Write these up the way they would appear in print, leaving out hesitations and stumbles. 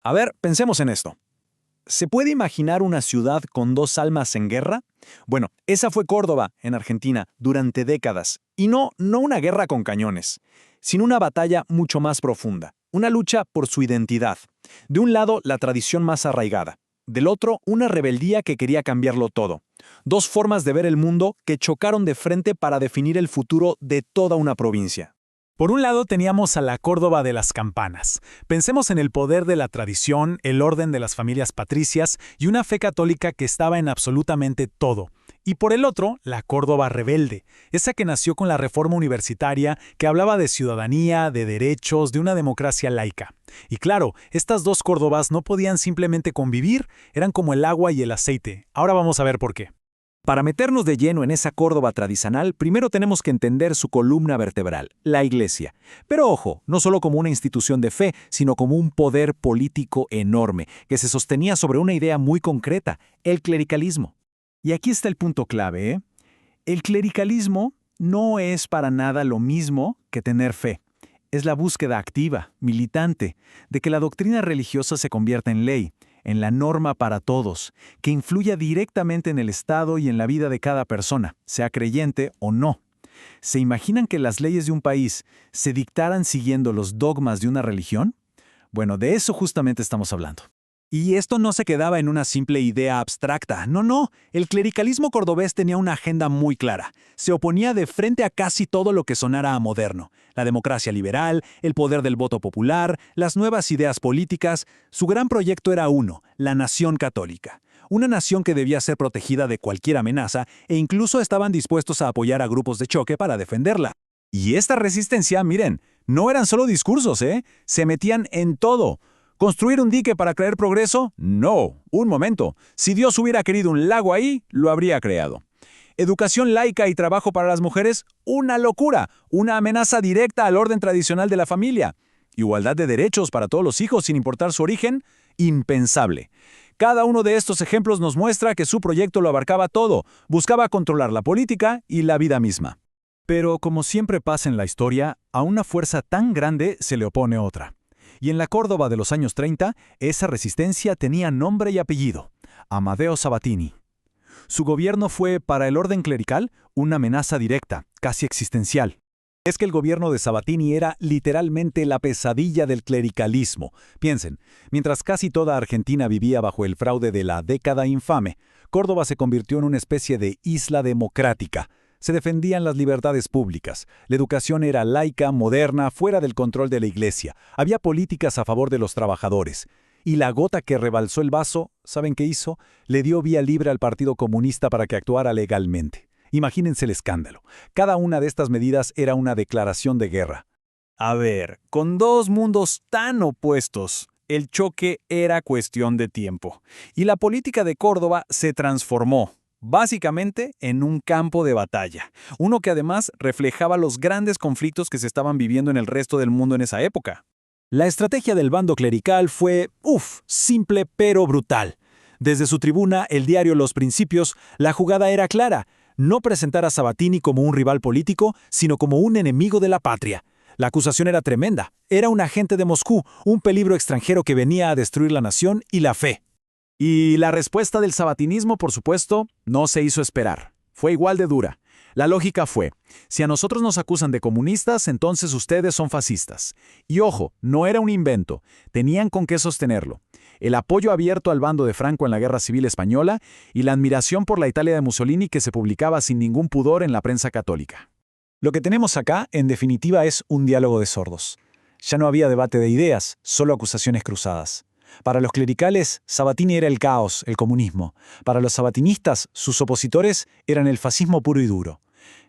A ver, pensemos en esto. ¿Se puede imaginar una ciudad con dos almas en guerra? Bueno, esa fue Córdoba, en Argentina, durante décadas. Y no una guerra con cañones, sino una batalla mucho más profunda. Una lucha por su identidad. De un lado, la tradición más arraigada. Del otro, una rebeldía que quería cambiarlo todo. Dos formas de ver el mundo que chocaron de frente para definir el futuro de toda una provincia. Por un lado teníamos a la Córdoba de las campanas. Pensemos en el poder de la tradición, el orden de las familias patricias y una fe católica que estaba en absolutamente todo. Y por el otro, la Córdoba rebelde, esa que nació con la reforma universitaria, que hablaba de ciudadanía, de derechos, de una democracia laica. Y claro, estas dos Córdobas no podían simplemente convivir, eran como el agua y el aceite. Ahora vamos a ver por qué. Para meternos de lleno en esa Córdoba tradicional, primero tenemos que entender su columna vertebral, la Iglesia. Pero ojo, no solo como una institución de fe, sino como un poder político enorme, que se sostenía sobre una idea muy concreta, el clericalismo. Y aquí está el punto clave, ¿eh? El clericalismo no es para nada lo mismo que tener fe. Es la búsqueda activa, militante, de que la doctrina religiosa se convierta en ley, en la norma para todos, que influya directamente en el Estado y en la vida de cada persona, sea creyente o no. ¿Se imaginan que las leyes de un país se dictaran siguiendo los dogmas de una religión? Bueno, de eso justamente estamos hablando. Y esto no se quedaba en una simple idea abstracta. No. El clericalismo cordobés tenía una agenda muy clara. Se oponía de frente a casi todo lo que sonara a moderno. La democracia liberal, el poder del voto popular, las nuevas ideas políticas. Su gran proyecto era uno, la nación católica. Una nación que debía ser protegida de cualquier amenaza e incluso estaban dispuestos a apoyar a grupos de choque para defenderla. Y esta resistencia, miren, no eran solo discursos, ¿eh? Se metían en todo. ¿Construir un dique para crear progreso? No. Un momento. Si Dios hubiera querido un lago ahí, lo habría creado. Educación laica y trabajo para las mujeres, una locura, una amenaza directa al orden tradicional de la familia. Igualdad de derechos para todos los hijos sin importar su origen, impensable. Cada uno de estos ejemplos nos muestra que su proyecto lo abarcaba todo, buscaba controlar la política y la vida misma. Pero como siempre pasa en la historia, a una fuerza tan grande se le opone otra. Y en la Córdoba de los años 30, esa resistencia tenía nombre y apellido: Amadeo Sabatini. Su gobierno fue, para el orden clerical, una amenaza directa, casi existencial. Es que el gobierno de Sabatini era literalmente la pesadilla del clericalismo. Piensen, mientras casi toda Argentina vivía bajo el fraude de la década infame, Córdoba se convirtió en una especie de isla democrática. Se defendían las libertades públicas, la educación era laica, moderna, fuera del control de la Iglesia, había políticas a favor de los trabajadores. Y la gota que rebalsó el vaso, ¿saben qué hizo? Le dio vía libre al Partido Comunista para que actuara legalmente. Imagínense el escándalo. Cada una de estas medidas era una declaración de guerra. A ver, con dos mundos tan opuestos, el choque era cuestión de tiempo. Y la política de Córdoba se transformó, básicamente, en un campo de batalla. Uno que además reflejaba los grandes conflictos que se estaban viviendo en el resto del mundo en esa época. La estrategia del bando clerical fue, simple pero brutal. Desde su tribuna, el diario Los Principios, la jugada era clara: no presentar a Sabatini como un rival político, sino como un enemigo de la patria. La acusación era tremenda. Era un agente de Moscú, un peligro extranjero que venía a destruir la nación y la fe. Y la respuesta del sabatinismo, por supuesto, no se hizo esperar. Fue igual de dura. La lógica fue: si a nosotros nos acusan de comunistas, entonces ustedes son fascistas. Y ojo, no era un invento. Tenían con qué sostenerlo. El apoyo abierto al bando de Franco en la Guerra Civil Española y la admiración por la Italia de Mussolini que se publicaba sin ningún pudor en la prensa católica. Lo que tenemos acá, en definitiva, es un diálogo de sordos. Ya no había debate de ideas, solo acusaciones cruzadas. Para los clericales, Sabatini era el caos, el comunismo. Para los sabatinistas, sus opositores eran el fascismo puro y duro.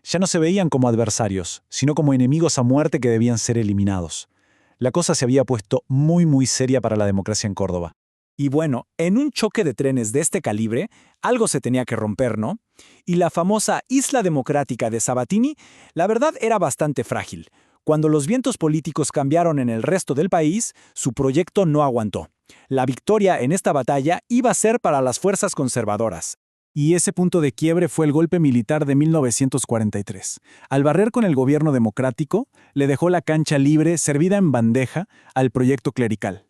Ya no se veían como adversarios, sino como enemigos a muerte que debían ser eliminados. La cosa se había puesto muy seria para la democracia en Córdoba. Y bueno, en un choque de trenes de este calibre, algo se tenía que romper, ¿no? Y la famosa Isla Democrática de Sabatini, la verdad, era bastante frágil. Cuando los vientos políticos cambiaron en el resto del país, su proyecto no aguantó. La victoria en esta batalla iba a ser para las fuerzas conservadoras. Y ese punto de quiebre fue el golpe militar de 1943. Al barrer con el gobierno democrático, le dejó la cancha libre, servida en bandeja, al proyecto clerical.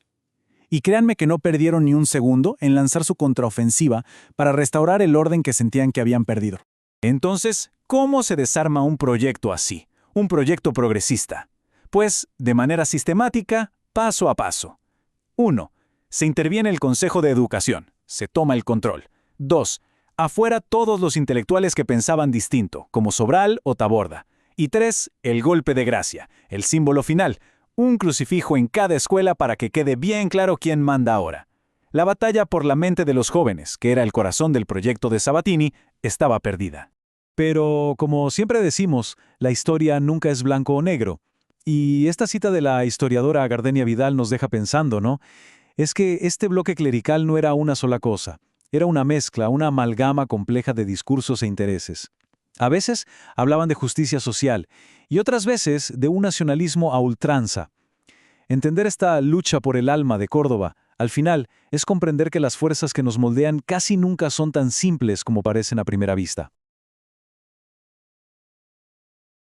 Y créanme que no perdieron ni un segundo en lanzar su contraofensiva para restaurar el orden que sentían que habían perdido. Entonces, ¿cómo se desarma un proyecto así? Un proyecto progresista. Pues, de manera sistemática, paso a paso. 1. Se interviene el Consejo de Educación. Se toma el control. 2. Afuera todos los intelectuales que pensaban distinto, como Sobral o Taborda. Y 3. El golpe de gracia, el símbolo final. Un crucifijo en cada escuela para que quede bien claro quién manda ahora. La batalla por la mente de los jóvenes, que era el corazón del proyecto de Sabatini, estaba perdida. Pero, como siempre decimos, la historia nunca es blanco o negro. Y esta cita de la historiadora Gardenia Vidal nos deja pensando, ¿no? Es que este bloque clerical no era una sola cosa. Era una mezcla, una amalgama compleja de discursos e intereses. A veces hablaban de justicia social y otras veces de un nacionalismo a ultranza. Entender esta lucha por el alma de Córdoba, al final, es comprender que las fuerzas que nos moldean casi nunca son tan simples como parecen a primera vista.